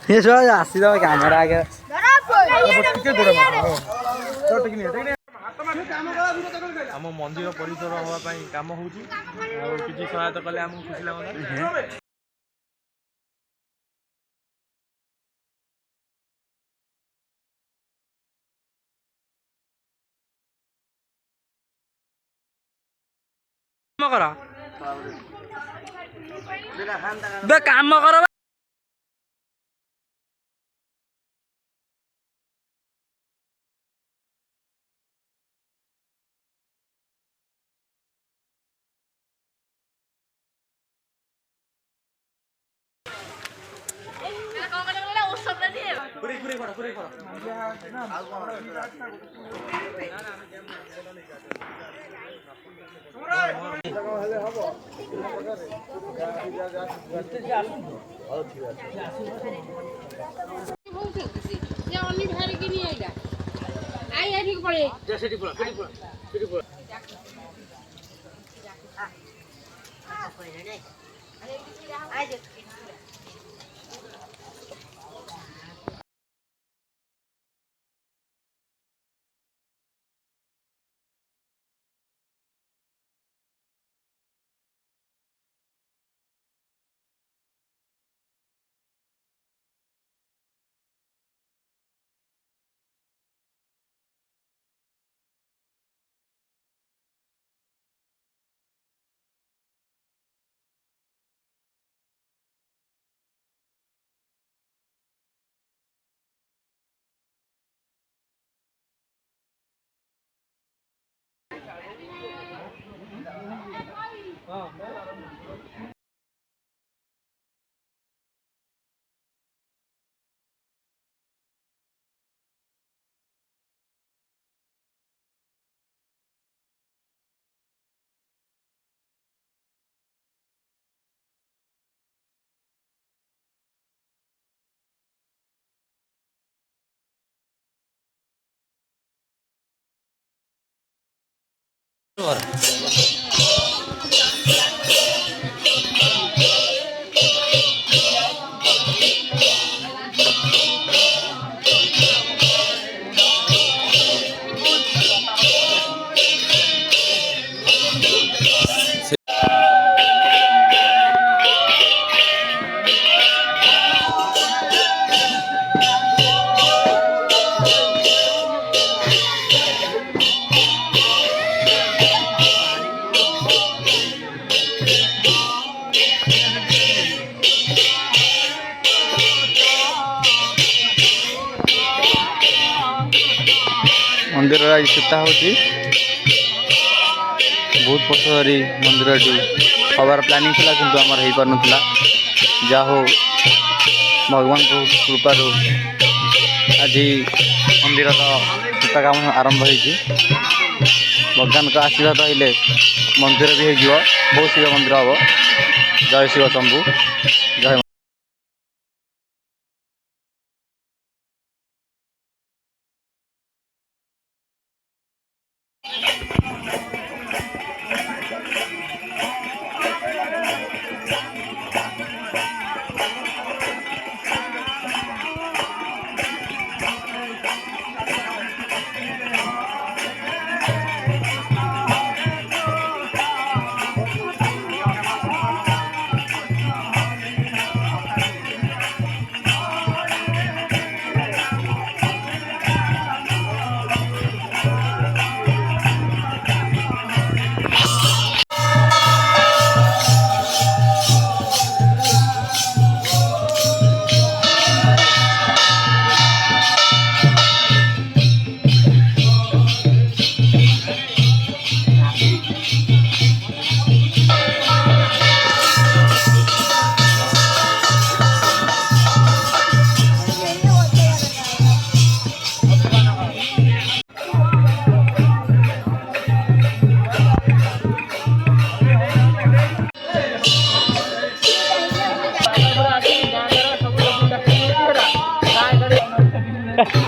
ये जो आसी दबा कैमरा आगे आम मंदिर परिसर हाँपाई कम हो सहायता कले आमको खुशी लगता। काम कर मंदिर चिता हो बहुत वर्ष धरी मंदिर हबार प्लानिंग थी किंतु आमर हो पार ना जा हो भगवान को कृपा आज मंदिर चिता काम आरंभ हो भगवान का आशीर्वाद हेल्ले मंदिर भी हो बहुत शीघ्र मंदिर हम। जय शिव शंभु जय।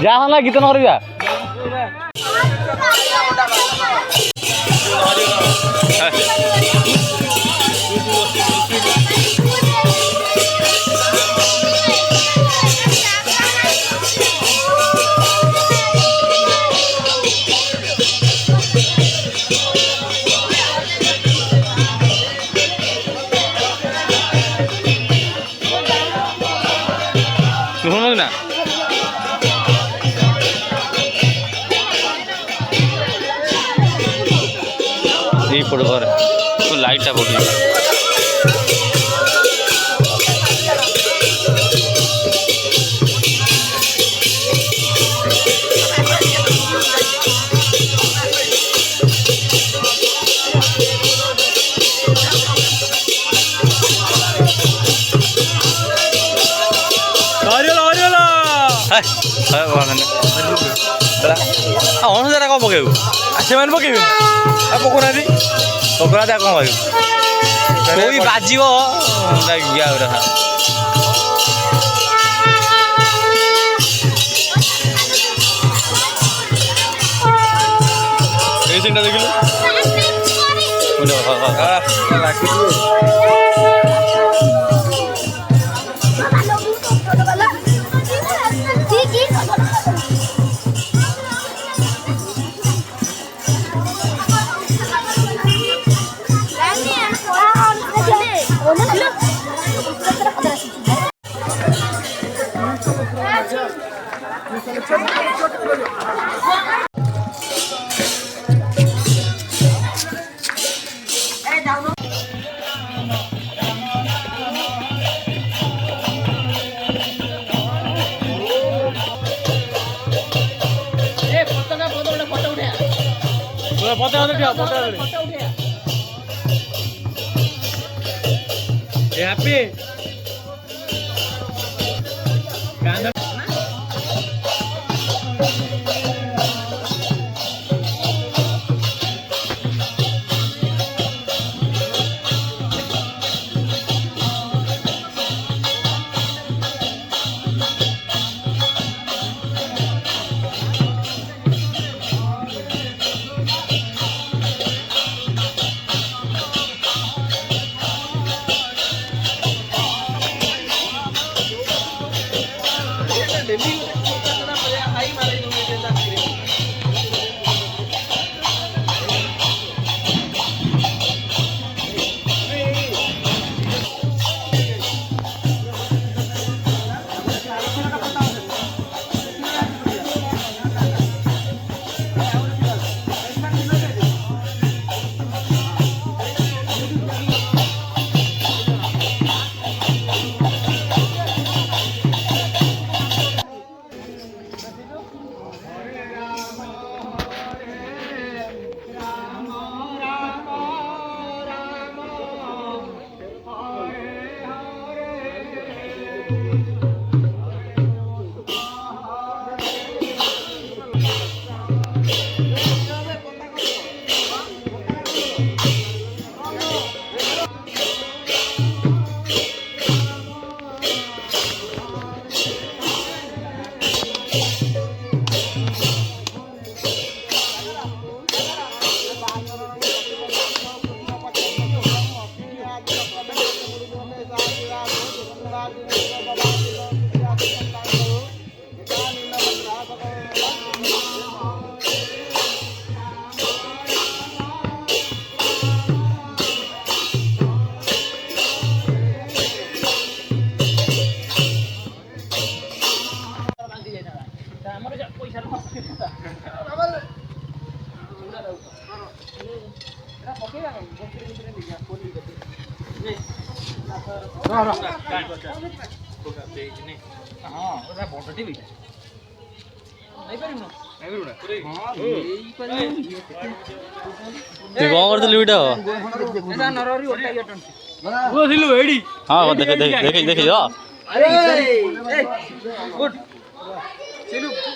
जा ना गीत नरिया এই পড়ে ঘরে তো লাইটটা পড়ে ଅନୁସାରେ କ'ଣ ପକେଇବୁ ସେମାନେ ପକେଇବେ ଆଉ ପକଉନାହାନ୍ତି ପକୋଡ଼ା କ'ଣ କହିବୁ କୋଇ ବାଜିବ ଗୁରା ଏଇ ସିନ୍ଟା ଦେଖିଲୁ హ్యాపీ ତୁ କ'ଣ କରୁଥିଲୁ ଏଇଟା ହଁ ଦେଖେ ଦେଖେ ଦେଖେ ଦେଖେ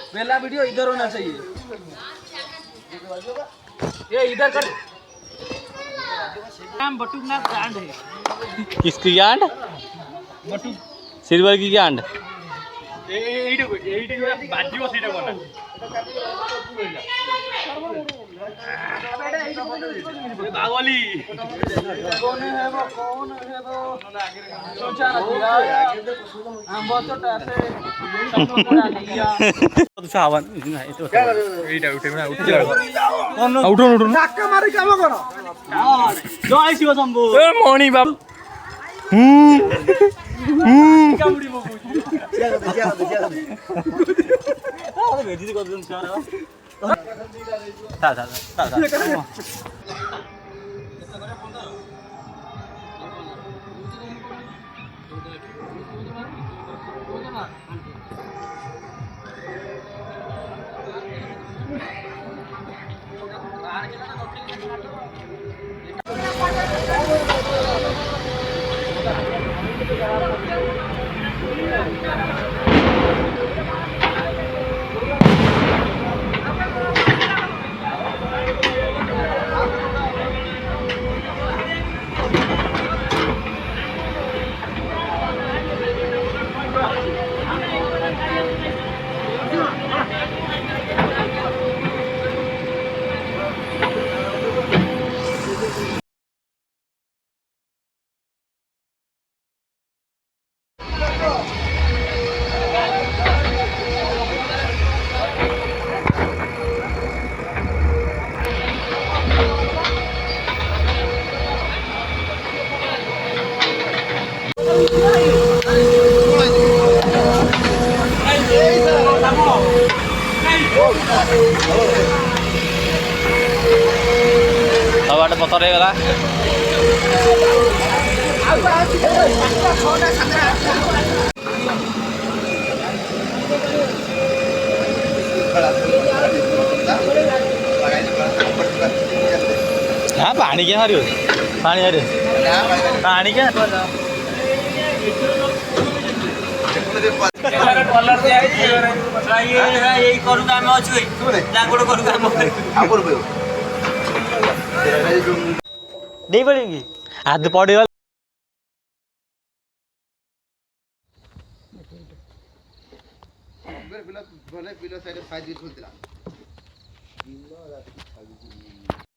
पहला वीडियो इधर होना चाहिए ये इधर कर नाम बटुकनाथ ब्रांड है किसकी गांड बटुक सिल्वर की गांड ବାଜିବ ସେଇଟା ବନା ବାଗଲି कौन है वो सोचा रखिया हम बहुत से बना लिया ଏଇଟା ଉଠେଇବୁ ନା ଉଠିଲା ଉଠୁନ ଉଠୁନ धक्का मारी काम करो ଜୟ ଶିବ ଶମ୍ଭୁ ମଣି ବାବୁ कामुड़ी बबू ଆଉ ଆଟେ ପଥର ହେଇଗଲା। हाँ पानी क्या हरियो पानी हरियो पानी क्या नहीं पड़ेगी हाथ पड़ेगा। Below side 5 खुलतिला